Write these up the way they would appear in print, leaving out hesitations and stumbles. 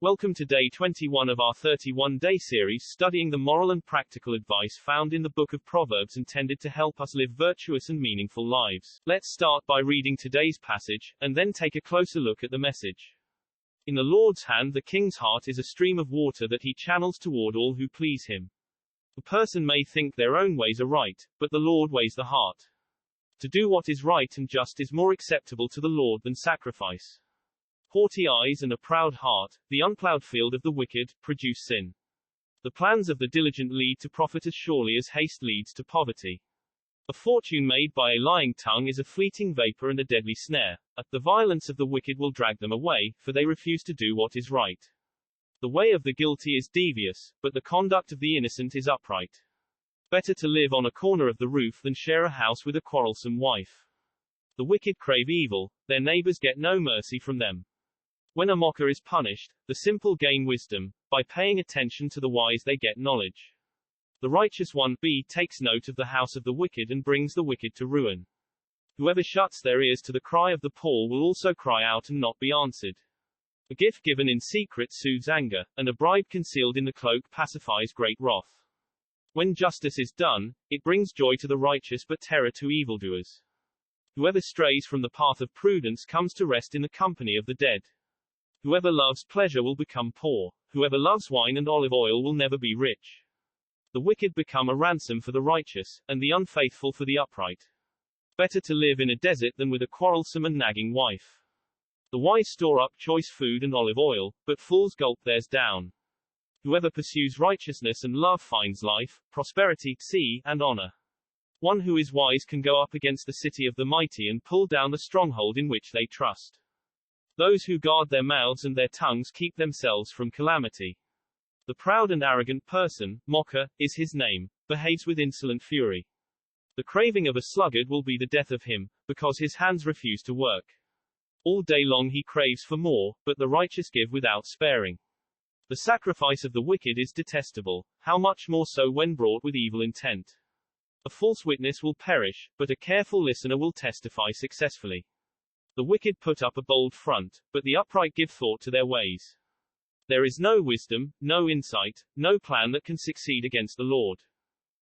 Welcome to day 21 of our 31-day series studying the moral and practical advice found in the book of Proverbs intended to help us live virtuous and meaningful lives. Let's start by reading today's passage, and then take a closer look at the message. In the Lord's hand the king's heart is a stream of water that he channels toward all who please him. A person may think their own ways are right, but the Lord weighs the heart. To do what is right and just is more acceptable to the Lord than sacrifice. Haughty eyes and a proud heart, the unplowed field of the wicked, produce sin. The plans of the diligent lead to profit as surely as haste leads to poverty. A fortune made by a lying tongue is a fleeting vapor and a deadly snare. The violence of the wicked will drag them away, for they refuse to do what is right. The way of the guilty is devious, but the conduct of the innocent is upright. Better to live on a corner of the roof than share a house with a quarrelsome wife. The wicked crave evil, their neighbors get no mercy from them. When a mocker is punished, the simple gain wisdom. By paying attention to the wise they get knowledge. The righteous one takes note of the house of the wicked and brings the wicked to ruin. Whoever shuts their ears to the cry of the poor will also cry out and not be answered. A gift given in secret soothes anger, and a bribe concealed in the cloak pacifies great wrath. When justice is done, it brings joy to the righteous but terror to evildoers. Whoever strays from the path of prudence comes to rest in the company of the dead. Whoever loves pleasure will become poor. Whoever loves wine and olive oil will never be rich. The wicked become a ransom for the righteous, and the unfaithful for the upright. Better to live in a desert than with a quarrelsome and nagging wife. The wise store up choice food and olive oil, but fools gulp theirs down. Whoever pursues righteousness and love finds life, prosperity, and honor. One who is wise can go up against the city of the mighty and pull down the stronghold in which they trust. Those who guard their mouths and their tongues keep themselves from calamity. The proud and arrogant person, mocker, is his name, behaves with insolent fury. The craving of a sluggard will be the death of him, because his hands refuse to work. All day long he craves for more, but the righteous give without sparing. The sacrifice of the wicked is detestable, how much more so when brought with evil intent. A false witness will perish, but a careful listener will testify successfully. The wicked put up a bold front, but the upright give thought to their ways. There is no wisdom, no insight, no plan that can succeed against the Lord.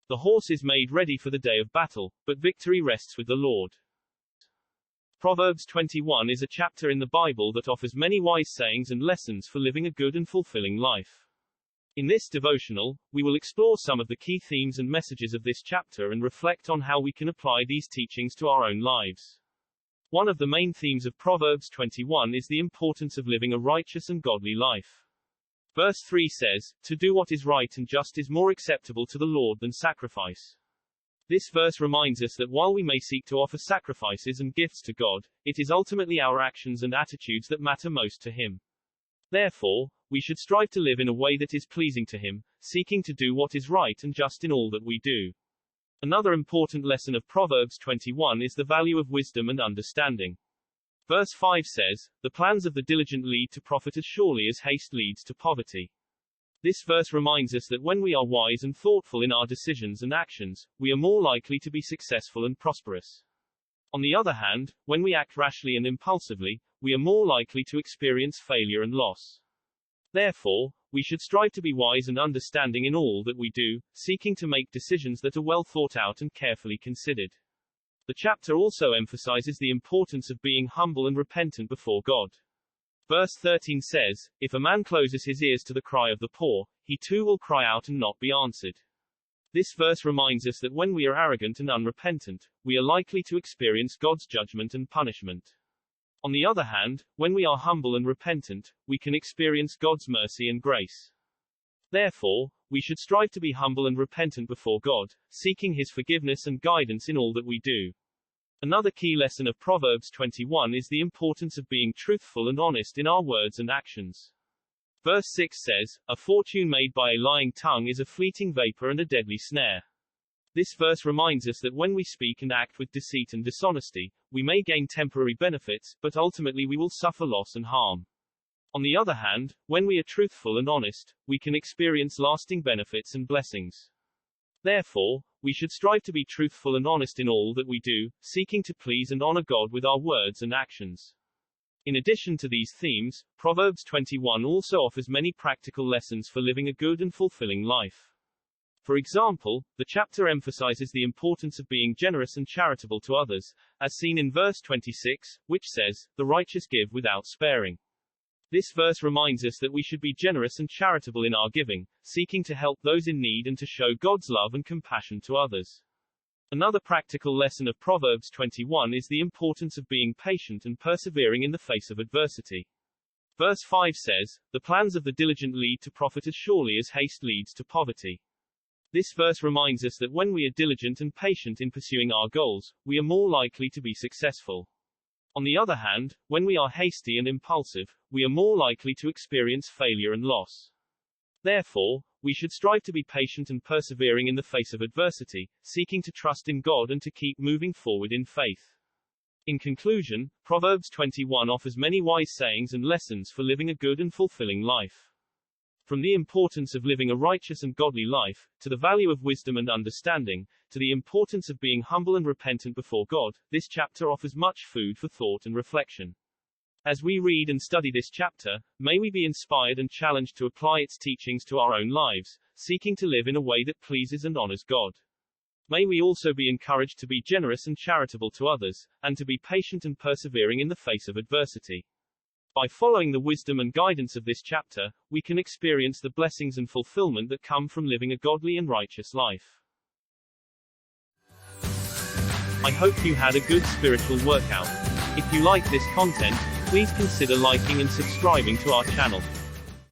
The horse is made ready for the day of battle, but victory rests with the Lord. Proverbs 21 is a chapter in the Bible that offers many wise sayings and lessons for living a good and fulfilling life. In this devotional, we will explore some of the key themes and messages of this chapter and reflect on how we can apply these teachings to our own lives. One of the main themes of Proverbs 21 is the importance of living a righteous and godly life. Verse 3 says, "To do what is right and just is more acceptable to the Lord than sacrifice." This verse reminds us that while we may seek to offer sacrifices and gifts to God, it is ultimately our actions and attitudes that matter most to Him. Therefore, we should strive to live in a way that is pleasing to Him, seeking to do what is right and just in all that we do. Another important lesson of Proverbs 21 is the value of wisdom and understanding. Verse 5 says, "The plans of the diligent lead to profit as surely as haste leads to poverty." This verse reminds us that when we are wise and thoughtful in our decisions and actions, we are more likely to be successful and prosperous. On the other hand, when we act rashly and impulsively, we are more likely to experience failure and loss. Therefore, we should strive to be wise and understanding in all that we do, seeking to make decisions that are well thought out and carefully considered. The chapter also emphasizes the importance of being humble and repentant before God. Verse 13 says, "If a man closes his ears to the cry of the poor, he too will cry out and not be answered." This verse reminds us that when we are arrogant and unrepentant, we are likely to experience God's judgment and punishment. On the other hand, when we are humble and repentant, we can experience God's mercy and grace. Therefore, we should strive to be humble and repentant before God, seeking His forgiveness and guidance in all that we do. Another key lesson of Proverbs 21 is the importance of being truthful and honest in our words and actions. Verse 6 says, "A fortune made by a lying tongue is a fleeting vapor and a deadly snare." This verse reminds us that when we speak and act with deceit and dishonesty, we may gain temporary benefits, but ultimately we will suffer loss and harm. On the other hand, when we are truthful and honest, we can experience lasting benefits and blessings. Therefore, we should strive to be truthful and honest in all that we do, seeking to please and honor God with our words and actions. In addition to these themes, Proverbs 21 also offers many practical lessons for living a good and fulfilling life. For example, the chapter emphasizes the importance of being generous and charitable to others, as seen in verse 26, which says, "The righteous give without sparing." This verse reminds us that we should be generous and charitable in our giving, seeking to help those in need and to show God's love and compassion to others. Another practical lesson of Proverbs 21 is the importance of being patient and persevering in the face of adversity. Verse 5 says, "The plans of the diligent lead to profit as surely as haste leads to poverty." This verse reminds us that when we are diligent and patient in pursuing our goals, we are more likely to be successful. On the other hand, when we are hasty and impulsive, we are more likely to experience failure and loss. Therefore, we should strive to be patient and persevering in the face of adversity, seeking to trust in God and to keep moving forward in faith. In conclusion, Proverbs 21 offers many wise sayings and lessons for living a good and fulfilling life. From the importance of living a righteous and godly life, to the value of wisdom and understanding, to the importance of being humble and repentant before God, this chapter offers much food for thought and reflection. As we read and study this chapter, may we be inspired and challenged to apply its teachings to our own lives, seeking to live in a way that pleases and honors God. May we also be encouraged to be generous and charitable to others, and to be patient and persevering in the face of adversity. By following the wisdom and guidance of this chapter, we can experience the blessings and fulfillment that come from living a godly and righteous life. I hope you had a good spiritual workout. If you like this content, please consider liking and subscribing to our channel.